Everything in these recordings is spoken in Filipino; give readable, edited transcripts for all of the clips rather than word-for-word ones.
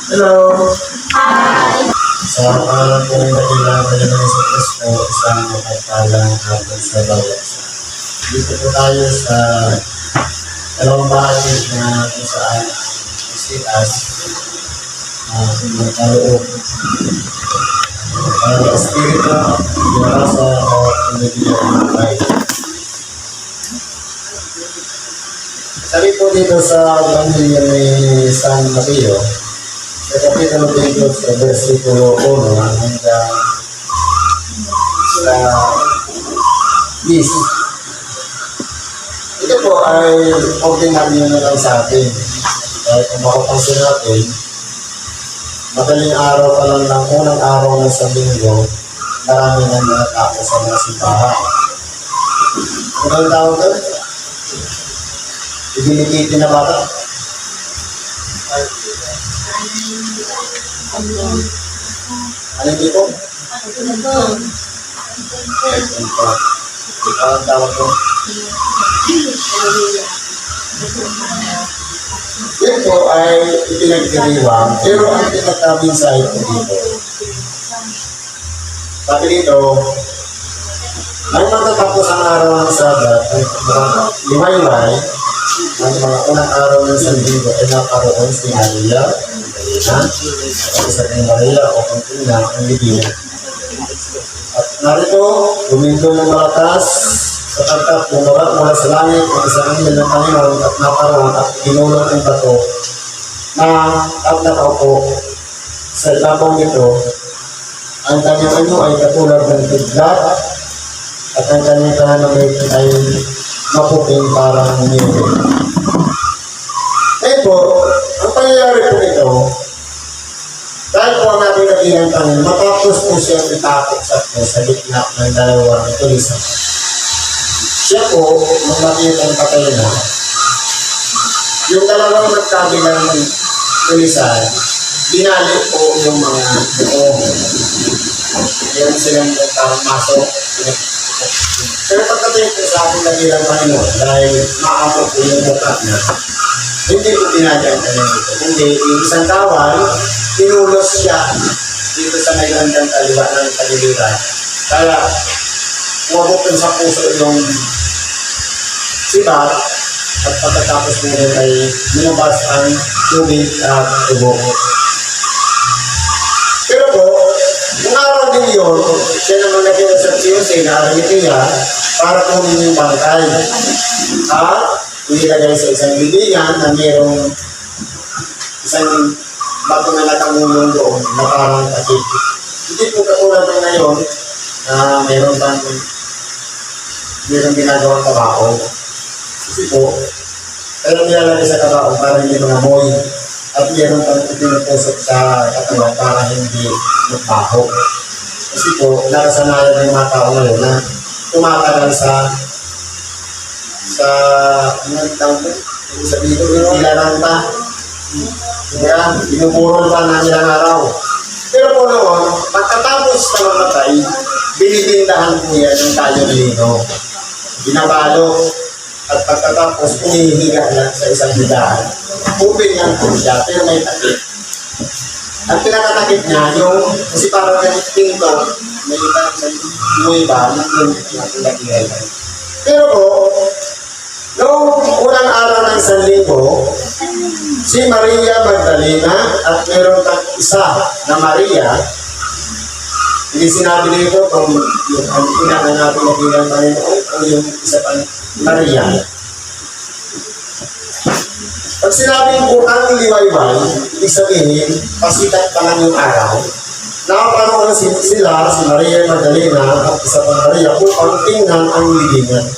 Hello! Sa pangalan po ng dakilang Panginoon sa Kristo, isang mapagpalang hapon sa bawat isa. Dito po tayo sa dalawang bahagi na kung saan isitas magkaloob espiritu, binasa o pinagiging ng buhay. Sabi po dito sa Evangelyo ni San Mateo, sa Kapitulo 20, sa versikulo 1 hanggang sa 10. Ito po ay ordinaryo na lang sa atin. Dahil kung makapansin natin, madaling araw pa lang ng unang araw ng sa linggo, marami na nakatapos sa mga simbahan. Ano ang tawag doon? Ibinititi na bata? Ano dito? Ikaw ang tawag doon? Ito ay ipinagdiriwang, pero ang pinagkabinsahe ko dito. Sabi dito, nang matatapos ang araw ng Sabat, ang liwayway, ang mga unang araw ng Sanlinggo ay nakaroon si Maria, at isa kay Maria o Pangina ang libingan. At narito, guminto ng malakas, sapagkat bumurak mula sa langit ang isang anghel ng Panginoon at naparoon at kinulong ang bato na at nakaupo sa ibabaw nito. Ang kanyang ano ay katulad ng kidlat at ang kanyang kahanamit ay maputing parang niyebe. Ngayon po, ang pangyayari po ito, dahil po ang ating katinang Panginoon, matapos po siya itakot sa gitna ng dalawang tulisan. Siya po, nung makita ang patay na, yung dalawang magkabilang tulisan, binalik po yung mga buong. Yung silang parang masok. Pero pagkating po sa ating nagilang Panginoon, dahil maabot po yung mukha na, hindi po pinadyan ka nito. Hindi, yung isang kawal, tinulos siya dito sa may gandang kaliwa ng kaliliran. Kaya, umabot sa puso yung sibat at pagkatapos nito ay lumabas ang tubig at tubo. Pero po, yung araw din yun, siya naman nag-iusap si Jose na Arimatea para kunin yung bangkay. At inilagay sa isang libingan na mayroong isang bago na natangulong doon na parang takip. Hindi po katulad na ngayon na mayroong ginagawang kabao. Kasi po, pero nilalagay sa kabao para hindi mangamoy at mayroong pang pinupusok sa katawan para hindi magbaho. Kasi po, nakasanayan ng mga tao ngayon na tumatagal sa anong tawag ko? Sa dito, ilaran pa. Kaya, binuburo pa na nilang araw. Pero po noon, pagkatapos na mamatay, binibindahan po yan ng tayo lino. Binabalo. At pagkatapos, umihiga lang sa isang higaan. Open lang po siya, pero may takip. Ang pinakatakip niya, yung, kasi parang ganit pinto, may iba, nandun natin lagay. Pero po, noong unang araw ng Sanlinggo, si Maria Magdalena at meron isa na Maria, hindi sinabi dito kung yung pinaka natin na bilang Panginoon o yung isa pang Maria. Pag sinabing bukang liwayway, ibig sabihin, pasikat pa lang yung araw, nakaparoon sila, si Maria Magdalena at isa pang Maria, upang tingnan ang libingan.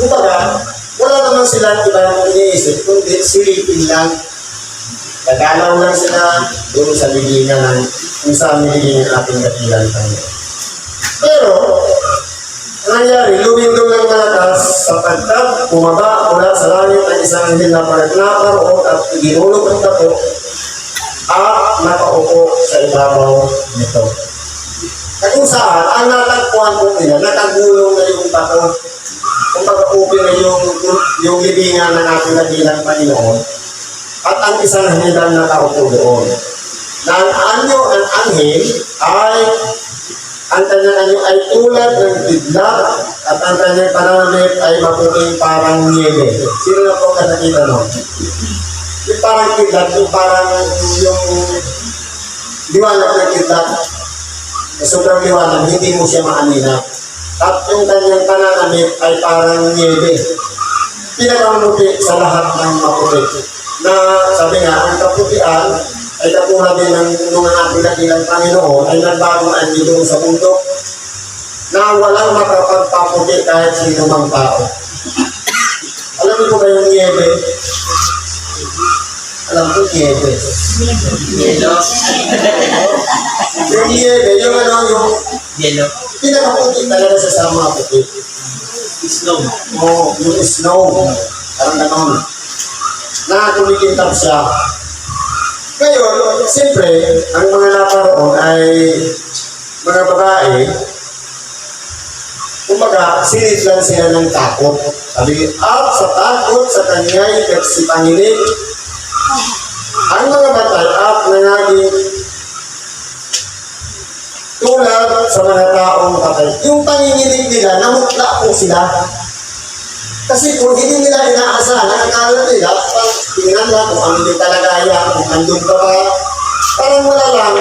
Kumbaga, wala naman silang ibang iniisip, kundi silipin lang. Nagalaw lang sila doon sa libingan ng kung saan nilibingan ating katilan tayo. Pero, ang nangyari, lumindong ng malakas sapagkat bumaba mula sa langit ang isang anghel na pagnaparoon at ginulog ang bato at nakaupo sa ibabaw nito. At kung saan, ang natagpuan po nila, nakagulong na yung bato. Kung pag-open na yung libingan na natin nagilang Panginoon, at ang isang anghel ang nakaupo doon. Na ang anyo ng anghel ay ang kanyang anyo ay tulad ng bigla at ang kanyang pananamit ay maputing parang niebe. Sino na po nakakita no? Yung parang kidlat, yung parang yung liwanag ng kidlat. Sobrang liwanag, hindi mo siya maaninag. At yung kanyang pananamit ay parang niebe. Pinakamamuti sa lahat ng maputi. Na sabi nga, ang kaputian ay katulad din ng mga ating dakilang Panginoon ay nagbagong anyo doon sa mundo na walang makapagpaputi kahit sino mang tao. Alam niyo ba yung niebe? Alam ko niebe. Yung niebe, yung ano, yung Yellow. pinakaputi talaga sa sama puti. Snow. O, yung snow. Parang ganon. Na kumikintab siya. Ngayon, siyempre, ang mga naparoon ay mga babae, kumbaga, sinit lang sila ng takot. Sabi, at sa takot sa kanya'y kaksipanginig, ang mga batay at nangaging tulad sa mga taong patay. Yung panginginig nila, namutla po sila. Kasi kung hindi nila inaasahan, nakakala nila, tingnan lang kung ano yung kalagayan, kung andun ka ba, parang wala lang,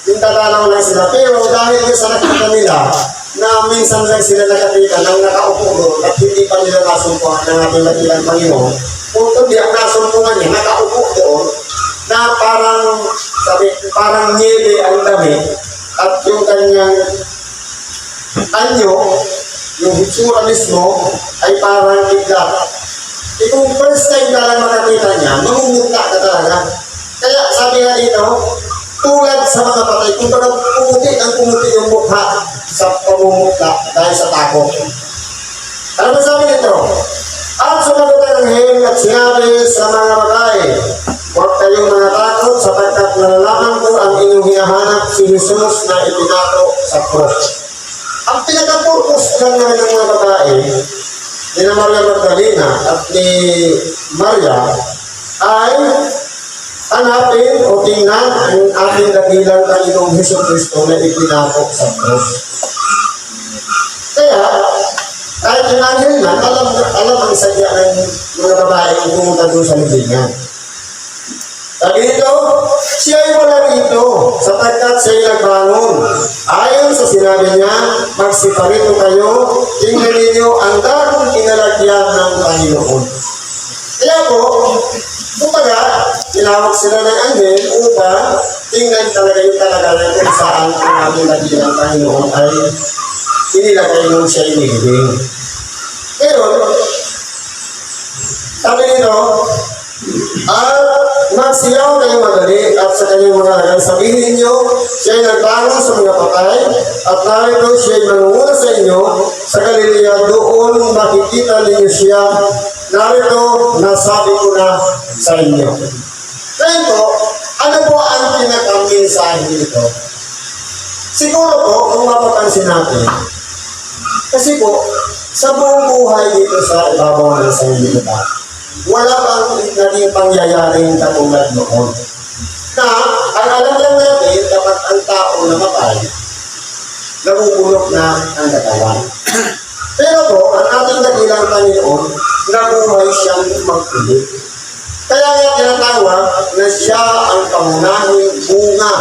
yung dadalaw lang sila. Pero dahil sa nakita nila, na minsan lang sila nakakita ng nakaupo doon at hindi pa nila nasumpuhan ng ating dakilang Panginoon, kung hindi ang nasumpuhan niya, nakaupo doon, na parang, sabi, parang niebe ang dami, at yung kanyang anyo, yung hitsura mismo ay parang bigla. E kung first time ka lang makakita niya, mamumutla ka talaga. Kaya sabi nga dito, tulad sa mga patay, kung baga pumuti yung mukha sa pamumutla dahil sa takot. Ano ba sabi nito? At sumagot ang anghel at sinabi sa mga babae, huwag kayong mga takot sapagkat nalalaman ko ang inyong hinahanap si Jesus na ipinato sa cross. Ang pinaka-purpose lang naman ng mga babae, ni Maria Magdalena at ni Maria, ay hanapin o tingnan ang ating dakilang Panginoong Hesus Kristo na ipinako sa cross. Kaya, kahit yung anghel na, alam ang sadya ng mga babae kung pumunta doon sa libingan. Sabi nito, siya ay wala rito sapagkat siya ay nagbangon. Ayon sa sinabi niya, magsiparito kayo, tingnan ninyo ang dagong kinalagyan ng Panginoon. Kaya po, kumbaga, tinawag sila ng anghel upang tingnan talaga yung kalagayan kung saan ang ating dakilang Panginoon ay inilagay nung siya inilibing. Ngayon, sabi nito, at magsiyaw kayo madali at sa kanyang mga lagang sabihin ninyo, siya ay nagbangon sa mga patay at narito siya ay manunguna sa inyo sa Galilea, doon makikita ninyo siya, narito nasabi ko na sa inyo. Kaya po, ano po ang pinaka-mensahe nito? Siguro po, kung mapapansin natin, kasi po, sa buong buhay dito sa ibabaw ng sanlibutan, wala pang naging pangyayaring katulad noon. Na, ang alam lang natin, kapag ang tao namatay, nabubulok na ang katawan. Pero po, ang ating dakilang Panginoon, nabuhay siyang magpulit. Kaya nga tinatawag na siya ang pangunahing bunga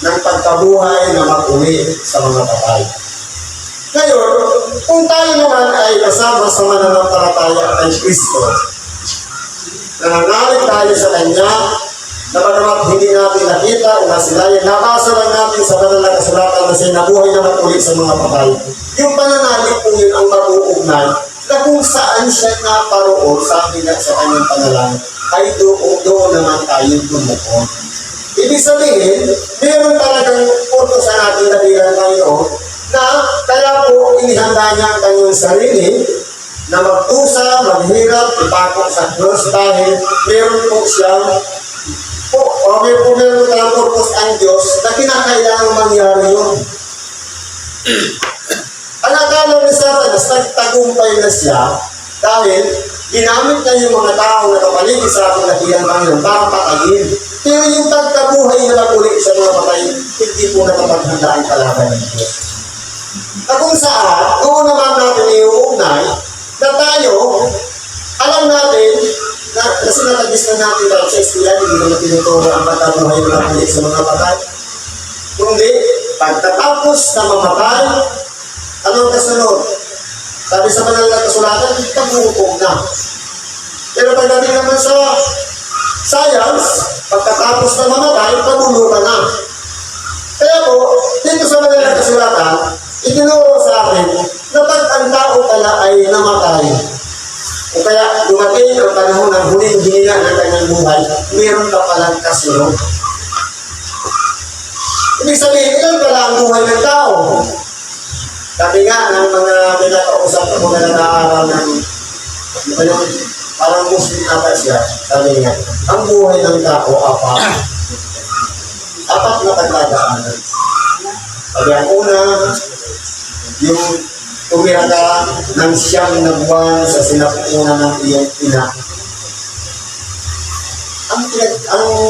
ng pagkabuhay na mag-uwi sa mga patay. Ngayon, kung tayo naman ay kasama sa mananampalataya kay Kristo, nananalig tayo sa Kanya, na bagamat hindi natin nakita o nasilayan, nabasa lang natin sa banal na kasulatan na siya nabuhay naman ulit sa mga patay. Yung pananalig po yun ang mag-uugnay na kung saan siya naparoon, sabi nga sa kanyang panalangin, ay doon naman tayo tumukon. Ibig sabihin, meron talagang purto sa natin na bilang Panginoon, na kaya po inihanda niya ang kanyang sarili na magtusa, maghirap, ipako sa cross dahil meron po siyang meron talang purpose ang Diyos na kinakailangan mangyari yun. Ang akala ni Satanas, nagtagumpay na siya dahil ginamit na yung mga tao na kapaligid sa ating dakilang Panginoon para patayin. Pero yung pagkabuhay na lang ulit sa mga patay, hindi po nakapaghandaan ang kalaban ng Diyos. Na kung saan, noon naman natin iuugnay na tayo, alam natin na sinatagis na natin dahil sa eskwela, hindi naman tinuturo ang pagkabuhay na lang ulit sa mga patay. Kundi, pagkatapos na mamatay, anong kasunod? Sabi sa banal na kasulatan, pagmumukog na. Pero pagdating naman sa science, pagkatapos na mamatay, pagmumukog na. Kaya po, dito sa banal na kasulatan, itinuro sa akin na pag ang tao pala ay namatay, o kaya dumating ang panahon ng huling hininga ng kanyang buhay, meron ka palang kasunod. Ibig sabihin, ilan pala ang buhay ng tao? Sabi nga ng mga pinakausap ko na nag-aaral ng parang Muslim ata siya, sabi nga, ang buhay ng tao, apat na pagdadaanan. Sabi ang una, yung tumira ka ng siyam na buwan sa sinapunan ng iyong ina. Ang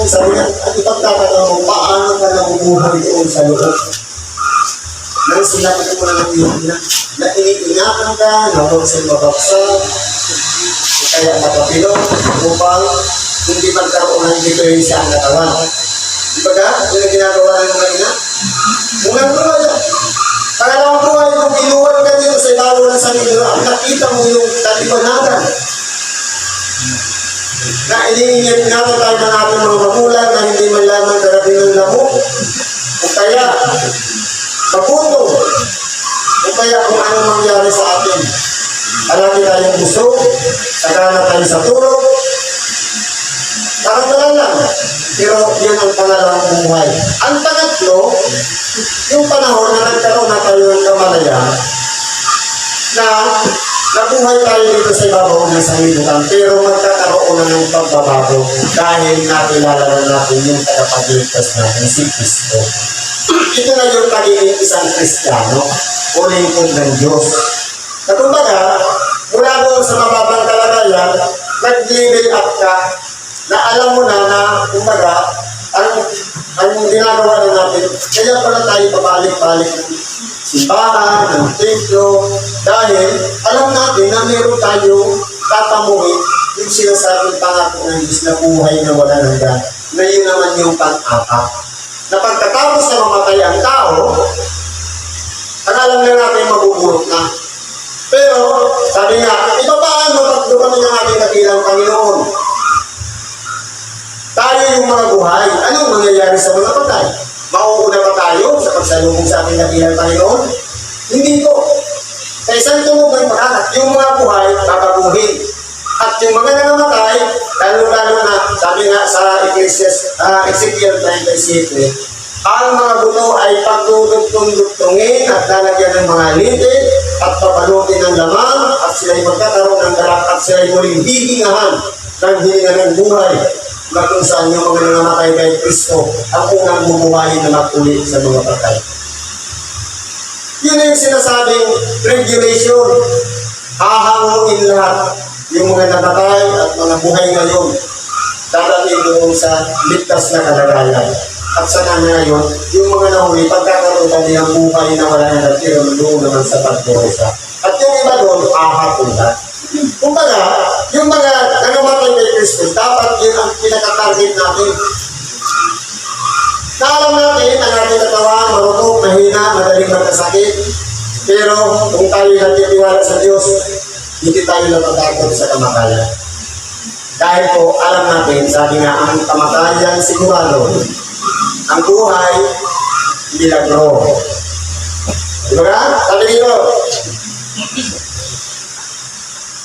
sabi nga, ang ipagtatanong mo, paano ka nabubuhay doon sa loob? Nang sinapunan ng iyong ina, na iniingatan ka, na huwag sa mabaksak, kaya makapilok, upang hindi magkaroon ng diferensya ang katawan. Di ba ka? Yung ginagawa ng mga ina? Unang buhay yan. Pangalawang buhay, kung inuwan ka dito sa ilalim ng sarili mo, nakita mo yung kaliwanagan. Na iniingatan tayo ng ating mga magulang na hindi man lamang darating ng lamok. O kaya, maputo. O kaya kung anong mangyari sa atin. Palagi tayong busog, sagana tayo sa tulog. Karantalan lang. Pero yun ang pangalawang buhay. Ang pangatlo, yung panahon na nagkaroon na tayo ng kamalayan, na nabuhay tayo dito sa ibabaw ng sanglibutan, pero magkakaroon na ng pagbabago dahil nakilala na natin yung tagapagligtas natin, si Kristo. Ito na yung pagiging isang Kristiyano, o lingkod ng Diyos. Na kumbaga, mula doon sa mababang kalagayan, nag-level up ka, na alam mo na kumbaga, ang ginagawa na natin, kaya pala tayo pabalik-balik ng simbahan, ng templo, dahil alam natin na meron tayo tatamuhin yung sinasabing pangako ng Diyos na buhay na wala hanggan, na yun naman yung pang-apat. Na pagkatapos na mamatay ang tao, ang alam na natin mabubulok na. Pero, sabi nga, ito paano pag dumating ang ating dakilang Panginoon? Tayo yung mga buhay. Anong mangyayari sa mga patay? Mauuna ba tayo sa pagsalubong sa ating dakilang Panginoon? Hindi po. Sa isang tunog ng pagkakat, yung mga buhay, babaguhin. At yung mga nangamatay, lalo-lalo na, sabi nga sa Ezekiel 37, ang mga buto ay pagdudugtong-dugtongin at lalagyan ng mga lite at papalutin ng laman at sila'y magkakaroon ng galak at sila'y muling hihingahan ng hininga ng buhay na kung saan yung mga nangamatay kay Kristo ang unang bumuhay na maguli sa mga patay. Yun yung sinasabing tribulation. Hahanguin lahat yung mga namatay at mga buhay ngayon dadating doon sa ligtas na kalagayan. At sa kanya ngayon, yung mga nahuli, pagkakaroon nilang buhay na wala na natira, doon naman sa pagdurusa. At yung iba doon, ahapon na. Kumbaga, yung mga nangamatay kay Kristo, dapat yun ang pinaka-target natin. Naalam natin, ang ating katawan, marunong, mahina, madaling magkasakit. Pero kung tayo nagtitiwala sa Diyos, hindi tayo natatakot sa kamatayan. Dahil po, alam natin, sabi nga, ang kamatayan sigurado, ang buhay, milagro. Diba ka? Sabi dito.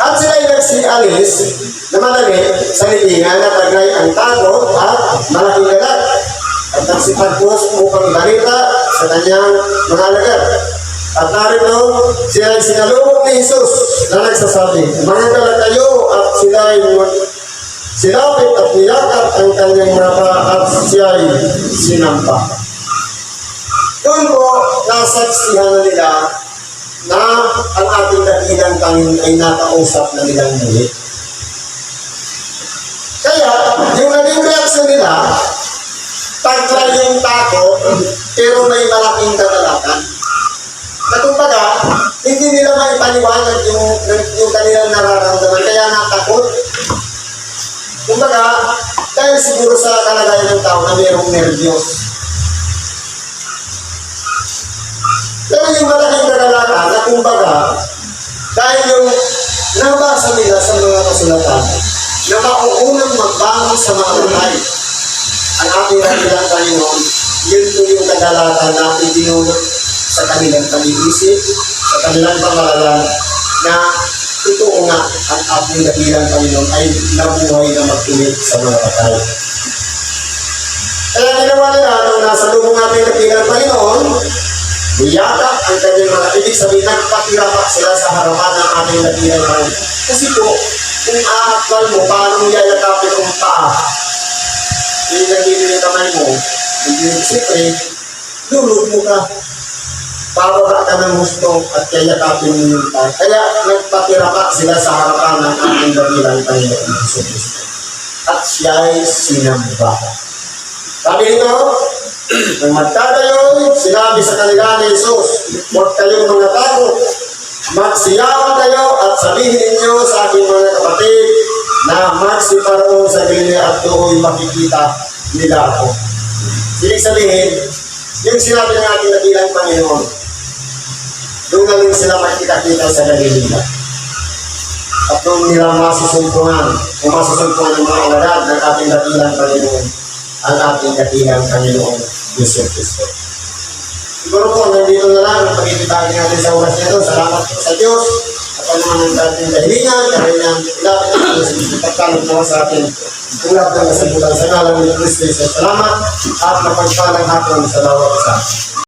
At sila'y nagsialis na madali sa libingan na tagay ang takot at malaking galat. At nagsipagpos upang ibalita sa kanyang mga alagad. At narito, sila'y sinalubog ni Jesus na nagsasabi, "Managdala kayo," at sila'y silapit at niyakap ang kanyang mata at siya'y sinampa. Doon po, nasaksihan na nila na ang ating dakilang Panginoon ay nakausap na nilang muli. Yung naging reaction nila, taglay yung takot, pero may malaking katalakan. Na kumbaga, hindi nila maipaliwanag yung kanilang nararamdaman, kaya natakot. Kumbaga, dahil siguro sa kalagayan ng tao na mayroong nervyos. Pero yung malaking katalakan na kumbaga, dahil yung nabasa nila sa mga kasulatan, na mauunang magbangon sa mga patay, ang ating kanilang Panginoon, yun po yung kadalakan na itinulot sa kanilang pag-iisip, sa kanilang pamalalan, na totoo nga ang ating dakilang Panginoon ay nabuhay na magtulit sa mga patay. Kaya ginawa nila nung nasa lubong natin dakilang Panginoon, niyakap ang kanyang mga ibig sabihin, nagpatirapak sila sa harapan ng ating dakilang Panginoon. Kasi po, kung aakal mo, paano mo yayakapin ang paa? Yung nagiging yung kamay mo, hindi siyempre, lulog mo ka. Bababa ka ng gusto at yayakapin mo yung paa. Kaya nagpatirapak sila sa harapan ng ating dakilang Panginoon Hesus Kristo. At siya'y sinamba. Sabi nito, nang magtatayo, sinabi sa kanila ni Jesus, huwag kayong mga takot. Magsiyawan kayo at sabihin ninyo sa aking mga kapatid na magsiparong sa gilid at doon makikita nila ako. Ibig sabihin, yung sinabi ng ating dakilang Panginoon, doon na rin sila makikita-kita sa Galilea. At doon nila masusumpungan ng mga alagad ng ating dakilang Panginoon, ang ating dakilang Panginoon, Hesus Kristo. Siguro po, nandito na lang ang pagkikitagin natin sa oras nito. Salamat po sa Diyos. At ano man ang ating kahilingan, kahilingan, ilapit natin sa pagkalog naman sa atin. Ulap ng kasabutan sa ngalan ni Kristo. Salamat at mapagpalang hapon sa bawat isa.